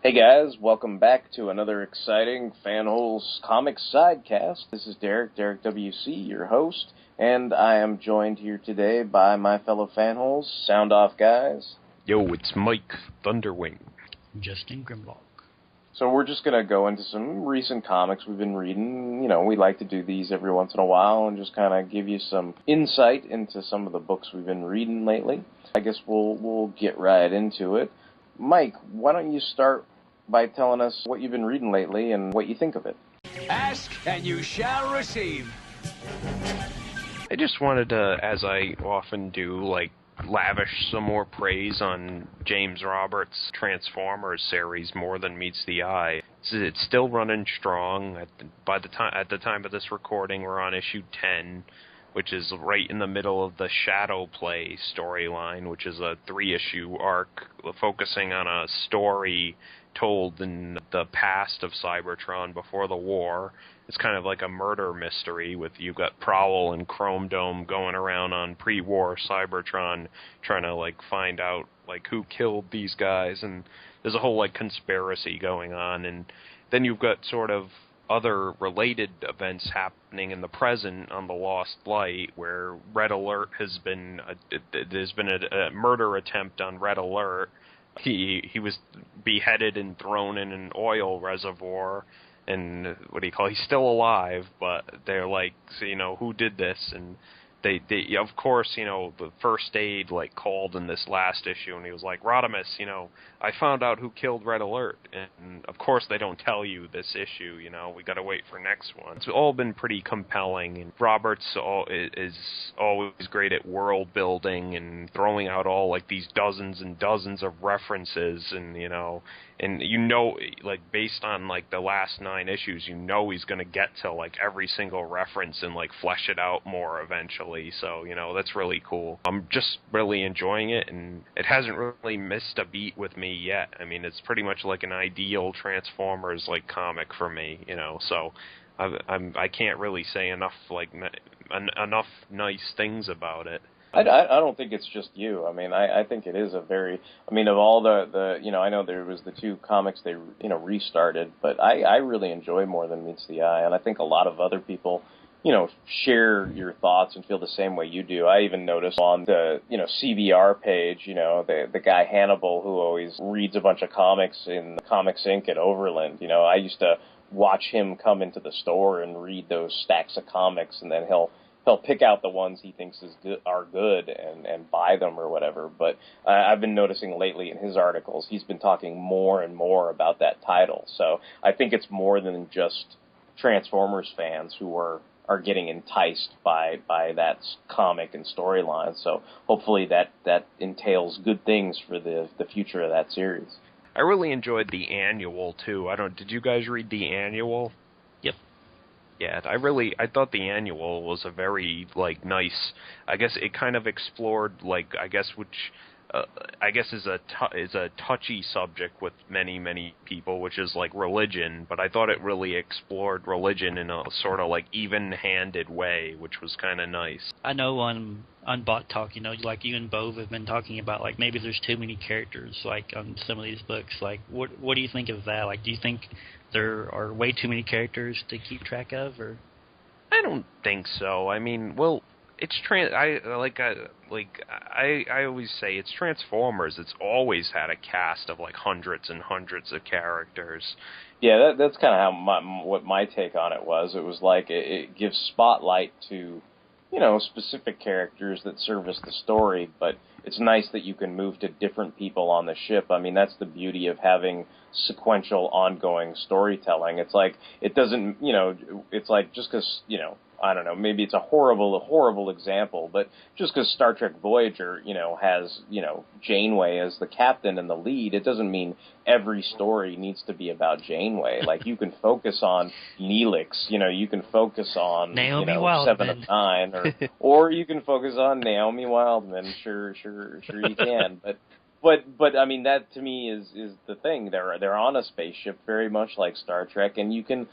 Hey guys, welcome back to another exciting Fanholes Comics SideCast. This is Derek WC, your host, and I am joined here today by my fellow Fanholes. Sound off, guys. Yo, it's Mike Thunderwing. Justin Grimlock. So we're just going to go into some recent comics we've been reading. You know, we like to do these every once in a while and just kind of give you some insight into some of the books we've been reading lately. I guess we'll get right into it. Mike, why don't you start by telling us what you've been reading lately and what you think of it. Ask and you shall receive. I just wanted to, as I often do, lavish some more praise on James Roberts' Transformers series, More Than Meets the Eye. It's still running strong. At the time of this recording, we're on issue 10, which is right in the middle of the Shadow Play storyline, which is a 3-issue arc focusing on a story told in the past of Cybertron before the war. It's kind of like a murder mystery with you've got Prowl and Chrome Dome going around on pre-war Cybertron trying to find out who killed these guys, and there's a whole conspiracy going on, and then you've got sort of other related events happening in the present on the Lost Light, where Red Alert there's been a murder attempt on Red Alert. He was beheaded and thrown in an oil reservoir, and he's still alive, but they're who did this? And they of course, the first aid called in this last issue, and he was like, Rodimus, I found out who killed Red Alert, and of course they don't tell you this issue, we gotta wait for next one. It's all been pretty compelling, and Roberts is always great at world building and throwing out all these dozens and dozens of references, and based on the last 9 issues, he's gonna get to every single reference and flesh it out more eventually. So, that's really cool. I'm just really enjoying it, and it hasn't really missed a beat with me yet. I mean, it's pretty much an ideal Transformers comic for me, so I can't really say enough enough nice things about it. I don't think it's just you. I mean, I think it is a very, of all the I know there was the 2 comics they, restarted, but I really enjoy More Than Meets the Eye, and I think a lot of other people, share your thoughts and feel the same way you do. I even noticed on the, CBR page, the guy Hannibal, who always reads a bunch of comics in Comics Inc. at Overland, I used to watch him come into the store and read those stacks of comics, and then he'll pick out the ones he thinks are good and buy them or whatever. But I've been noticing lately in his articles, he's been talking more and more about that title. So I think it's more than just Transformers fans who are getting enticed by that comic and storyline. So hopefully that entails good things for the future of that series. I really enjoyed the annual too. Did you guys read the annual? Yep. Yeah, I thought the annual was a very nice. I guess it kind of explored is a touchy subject with many people, which is religion. But I thought it really explored religion in a sort of even-handed way, which was kind of nice. I know on Bot Talk, you and Bove have been talking about maybe there's too many characters on some of these books. What do you think of that? Do you think there are way too many characters to keep track of, or? I don't think so. I mean, well, it's I always say it's Transformers. It's always had a cast of hundreds and hundreds of characters. Yeah, that's kind of how what my take on it was. It was it gives spotlight to specific characters that service the story, but it's nice that you can move to different people on the ship. I mean, that's the beauty of having sequential, ongoing storytelling. It's it doesn't, it's just because, I don't know, maybe it's a horrible example, but just because Star Trek Voyager, has, Janeway as the captain and the lead, it doesn't mean every story needs to be about Janeway. You can focus on Neelix, you can focus on, Naomi Wildman. 7 of 9, or you can focus on Naomi Wildman, sure you can, But I mean, that to me is the thing. They're on a spaceship, very much like Star Trek, and you can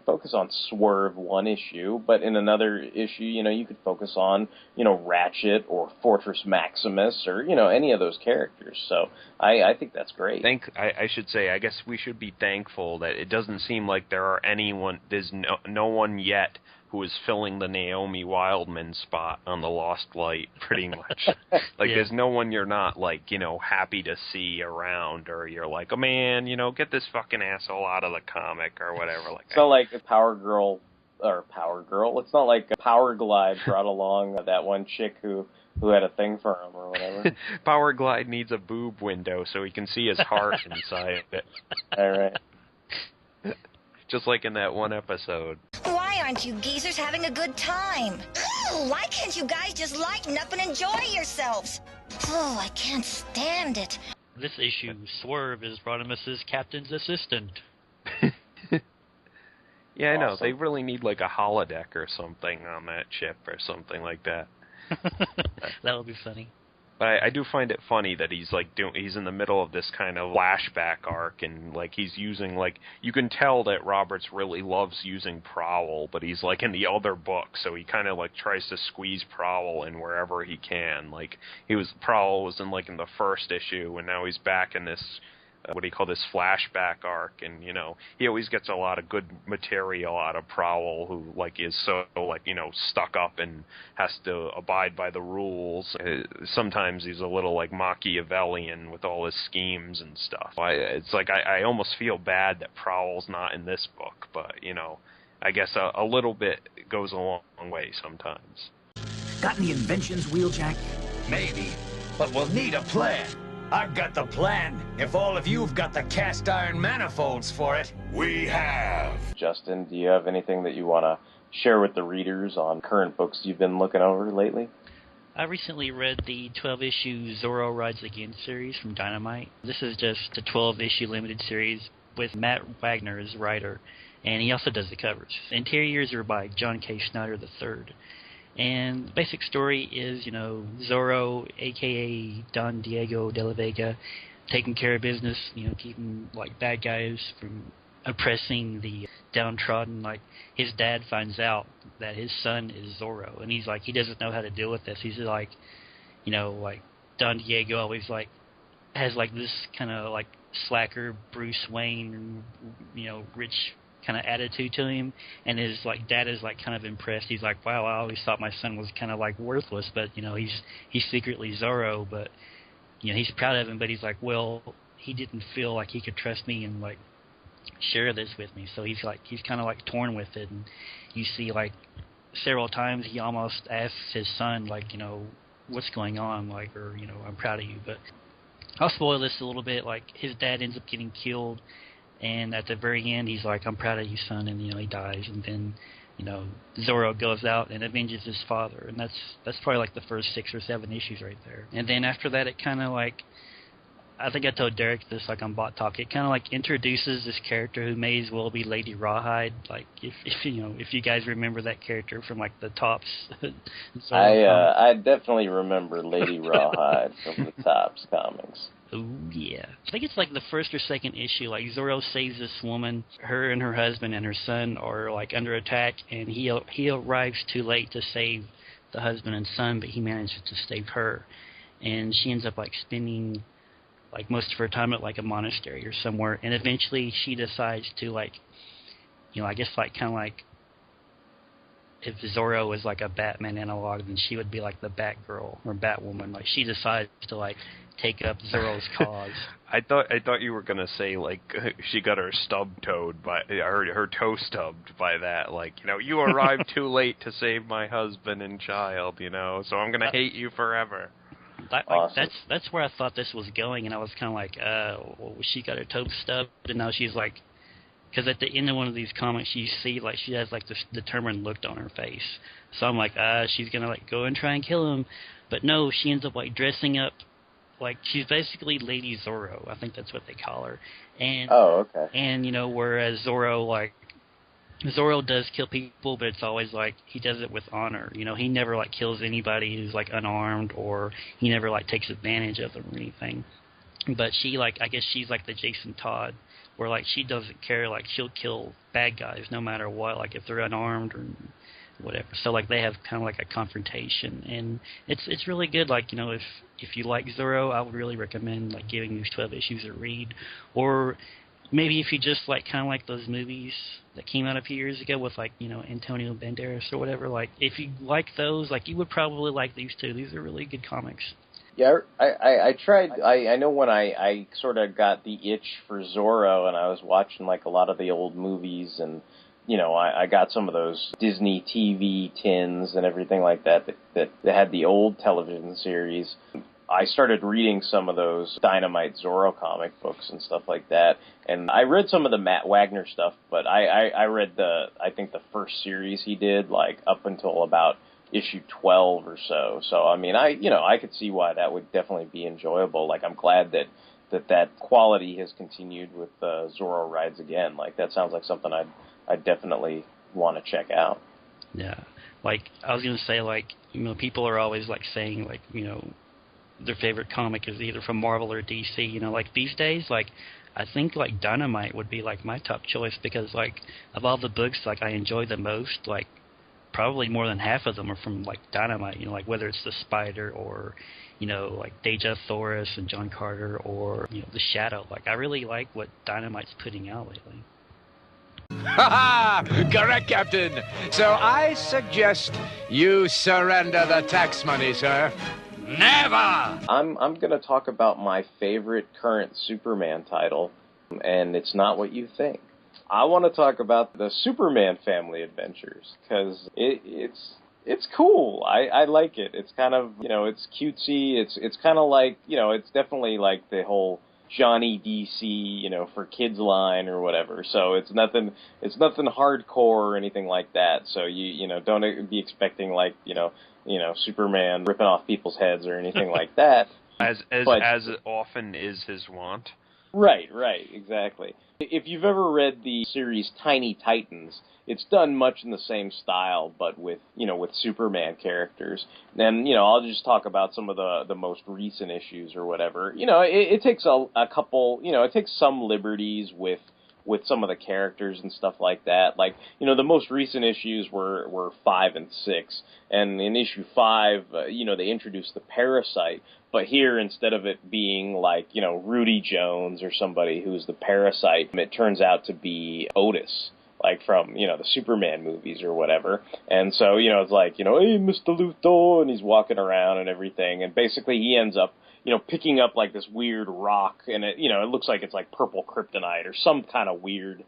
focus on Swerve one issue, but in another issue, you could focus on Ratchet or Fortress Maximus or any of those characters. So I think that's great. I should say, I guess we should be thankful that it doesn't seem like there's no one yet who is filling the Naomi Wildman spot on the Lost Light, pretty much. There's no one you're not, happy to see around, or you're like, oh man, get this fucking asshole out of the comic, or whatever. It's not like Power Girl. It's not like Power Glide brought along that one chick who had a thing for him, or whatever. Power Glide needs a boob window so he can see his heart inside of it. All right. Just like in that one episode. Why aren't you geezers having a good time? Why can't you guys just lighten up and enjoy yourselves? Oh, I can't stand it. This issue, Swerve is Rodimus's captain's assistant. Yeah, I know. Awesome. They really need a holodeck or something on that ship or something like that. That would be funny. But I do find it funny that he's he's in the middle of this kind of flashback arc, and he's using you can tell that Roberts really loves using Prowl, but he's in the other book, so he kind of tries to squeeze Prowl in wherever he can. Prowl was in the first issue, and now he's back in this this flashback arc, and he always gets a lot of good material out of Prowl, who is so stuck up and has to abide by the rules. Sometimes he's a little Machiavellian with all his schemes and stuff. I almost feel bad that Prowl's not in this book, but I guess a little bit goes a long way sometimes. Got any inventions, Wheeljack? Maybe, but we'll need a plan. I've got the plan, if all of you've got the cast iron manifolds for it. We have. Justin, do you have anything that you want to share with the readers on current books you've been looking over lately? I recently read the 12-issue Zorro Rides Again series from Dynamite. This is just a 12-issue limited series with Matt Wagner as writer, and he also does the covers. The interiors are by John K. Snyder III. And the basic story is, Zorro, a.k.a. Don Diego de la Vega, taking care of business, keeping, bad guys from oppressing the downtrodden. His dad finds out that his son is Zorro, and he's he doesn't know how to deal with this. He's Don Diego always, has, this kind of, slacker Bruce Wayne, rich kind of attitude to him, and his dad is kind of impressed. He's wow, I always thought my son was kind of worthless, but he's secretly Zorro, but he's proud of him, but he's well, he didn't feel like he could trust me and share this with me, so he's kind of torn with it. And you see several times he almost asks his son what's going on, or I'm proud of you. But I'll spoil this a little bit. His dad ends up getting killed, and at the very end, he's I'm proud of you, son, and, he dies. And then, Zorro goes out and avenges his father. And that's probably, the first 6 or 7 issues right there. And then after that, it kind of, I think I told Derek this, on Bot Talk, it kind of, introduces this character who may as well be Lady Rawhide. If you guys remember that character from, the Tops. I definitely remember Lady Rawhide from the Tops comics. Oh, yeah. I think it's the first or second issue. Zorro saves this woman. Her and her husband and her son are under attack, and he arrives too late to save the husband and son, but he manages to save her. And she ends up spending most of her time at a monastery or somewhere. And eventually she decides to I guess kind of if Zorro was a Batman analog, then she would be the Batgirl or Batwoman. She decides to take up Zorro's cause. I thought you were gonna say she got her her toe stubbed by that. You arrived too late to save my husband and child. So I'm gonna hate you forever. Awesome. That's where I thought this was going, and I was kind of she got her toe stubbed, and now she's because at the end of one of these comics, you see she has this determined look on her face. So I'm she's gonna go and try and kill him, but no, she ends up dressing up she's basically Lady Zorro. I think that's what they call her. And oh, okay. And whereas Zorro Zoro does kill people, but it's always like he does it with honor. He never like kills anybody who's like unarmed, or he never like takes advantage of them or anything. But she I guess she's like the Jason Todd, where like she doesn't care, like she'll kill bad guys no matter what, like if they're unarmed or whatever. So like they have kind of like a confrontation, and it's really good. Like if you like Zoro, I would really recommend like giving these 12 issues a read, or maybe if you just like kind of like those movies that came out a few years ago with like Antonio Banderas or whatever. Like if you like those, like you would probably like these too. These are really good comics. Yeah, I tried. I know when I sort of got the itch for Zorro, and I was watching like a lot of the old movies, and I got some of those Disney TV tins and everything like that had the old television series. I started reading some of those Dynamite Zorro comic books and stuff like that, and I read some of the Matt Wagner stuff, but I read I think the first series he did, like up until about issue 12 or so. So I mean, I could see why that would definitely be enjoyable. Like I'm glad that quality has continued with Zorro Rides Again. Like that sounds like something I'd definitely want to check out. Yeah, like I was gonna say, like people are always like saying like their favorite comic is either from Marvel or DC. Like these days, like I think like Dynamite would be like my top choice, because like of all the books like I enjoy the most, like probably more than half of them are from like Dynamite. Like whether it's the Spider or like Deja Thoris and John Carter, or the Shadow. Like I really like what Dynamite's putting out lately. Ha ha! Correct, Captain. So I suggest you surrender the tax money, sir. Never! I'm going to talk about my favorite current Superman title, and it's not what you think. I want to talk about the Superman Family Adventures, because it's cool. I like it. It's kind of, it's cutesy. It's kind of like, it's definitely like the whole Johnny DC, for kids line or whatever. So it's nothing hardcore or anything like that. So you don't be expecting like, Superman ripping off people's heads or anything like that. As often is his wont. Right, exactly. If you've ever read the series Tiny Titans, it's done much in the same style, but with Superman characters. And, I'll just talk about some of the most recent issues or whatever. It takes a couple, it takes some liberties with some of the characters and stuff like that. Like, the most recent issues were 5 and 6. And in issue 5, they introduced the Parasite. But here, instead of it being like, Rudy Jones or somebody who's the Parasite, it turns out to be Otis, like from, the Superman movies or whatever. And so, it's like, hey, Mr. Luthor, and he's walking around and everything. And basically he ends up, picking up like this weird rock, and it looks like it's like purple kryptonite or some kind of weird,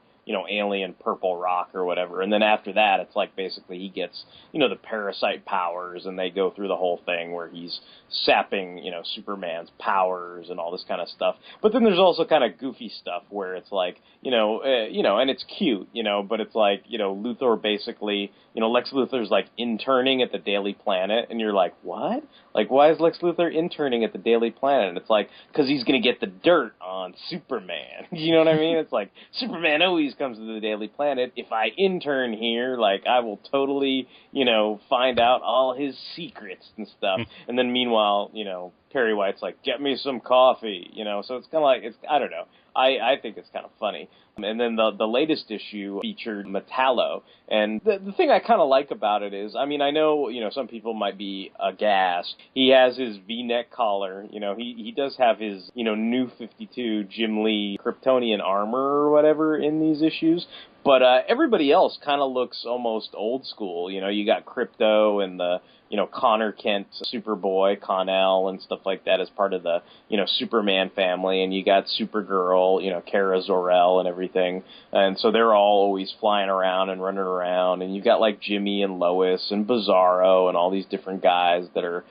alien purple rock or whatever. And then after that, it's like basically he gets, the Parasite powers, and they go through the whole thing where he's sapping, Superman's powers and all this kind of stuff. But then there's also kind of goofy stuff where it's like, and it's cute, but it's like, Luthor basically, Lex Luthor's like interning at the Daily Planet, and you're like, what? Like, why is Lex Luthor interning at the Daily Planet? And it's like, because he's going to get the dirt on Superman. You know what I mean? It's like, Superman always comes to the Daily Planet. If I intern here, like, I will totally, find out all his secrets and stuff. And then meanwhile, Perry White's like, get me some coffee, so it's kind of like, I don't know. I think it's kind of funny. And then the latest issue featured Metallo. And the thing I kind of like about it is, I mean, I know, some people might be aghast. He has his V-neck collar. He does have his, new 52 Jim Lee Kryptonian armor or whatever in these issues. But everybody else kind of looks almost old school. You got Krypto and the, Connor Kent Superboy, Connell, and stuff like that as part of the, Superman family. And you got Supergirl, Kara Zor-El and everything. And so they're all always flying around and running around. And you got like Jimmy and Lois and Bizarro and all these different guys that are,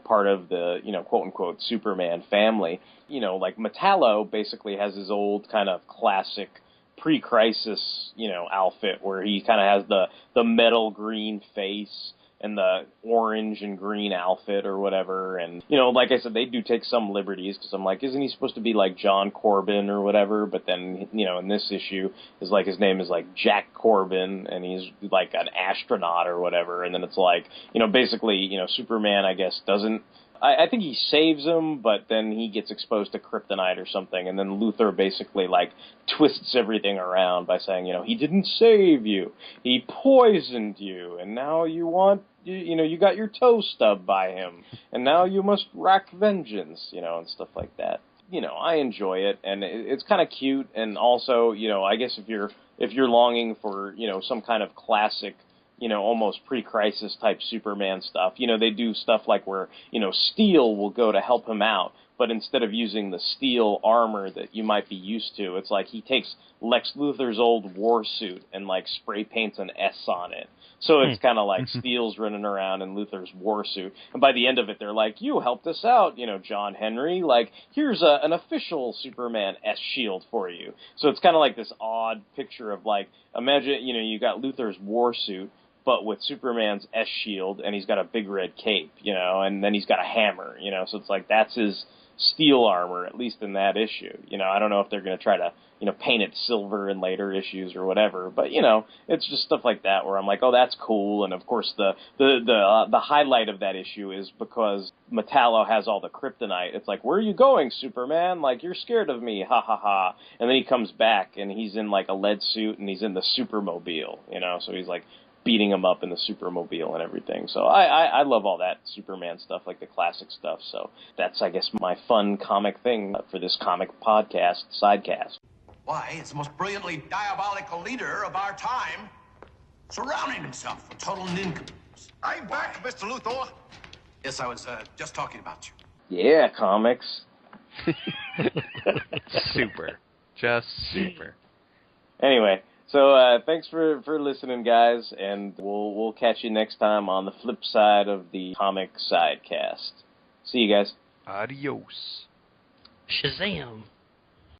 part of the, quote unquote Superman family. Like Metallo basically has his old kind of classic pre-crisis, outfit where he kind of has the metal green face, and the orange and green outfit or whatever. And, you know, like I said, they do take some liberties, because I'm like, isn't he supposed to be like John Corbin or whatever? But then, you know, in this issue, is like his name is like Jack Corbin, and he's like an astronaut or whatever. And then it's like, you know, basically, you know, Superman, I guess, doesn't, I think he saves him, but then he gets exposed to kryptonite or something, and then Luthor basically, like, twists everything around by saying, you know, he didn't save you, he poisoned you, and now you want, you know, you got your toe stubbed by him, and now you must wreak vengeance, you know, and stuff like that. You know, I enjoy it, and it's kind of cute, and also, you know, I guess if you're longing for, you know, some kind of classic, you know, almost pre-crisis type Superman stuff. You know, they do stuff like where, you know, Steel will go to help him out, but instead of using the steel armor that you might be used to, it's like he takes Lex Luthor's old war suit and, like, spray paints an S on it. So it's kind of like Steel's running around in Luthor's war suit. And by the end of it, they're like, you helped us out, you know, John Henry. Like, here's an official Superman S-shield for you. So it's kind of like this odd picture of, like, imagine, you know, you got Luthor's war suit, but with Superman's S-shield, and he's got a big red cape, you know, and then he's got a hammer, you know, so it's like that's his steel armor, at least in that issue. You know, I don't know if they're going to try to, you know, paint it silver in later issues or whatever, but, you know, it's just stuff like that where I'm like, oh, that's cool, and of course the highlight of that issue is because Metallo has all the kryptonite. It's like, where are you going, Superman? Like, you're scared of me, ha ha ha. And then he comes back, and he's in, like, a lead suit, and he's in the Supermobile, you know, so he's, like, beating him up in the Supermobile and everything. So I love all that Superman stuff, like the classic stuff. So that's, I guess, my fun comic thing for this comic podcast, SideCast. Why, it's the most brilliantly diabolical leader of our time, surrounding himself with total nincompoops. I'm back, Mr. Luthor. Yes, I was just talking about you. Yeah, comics. Super. Just super. Anyway, so thanks for listening, guys, and we'll catch you next time on the flip side of the comic SideCast. See you guys. Adios. Shazam.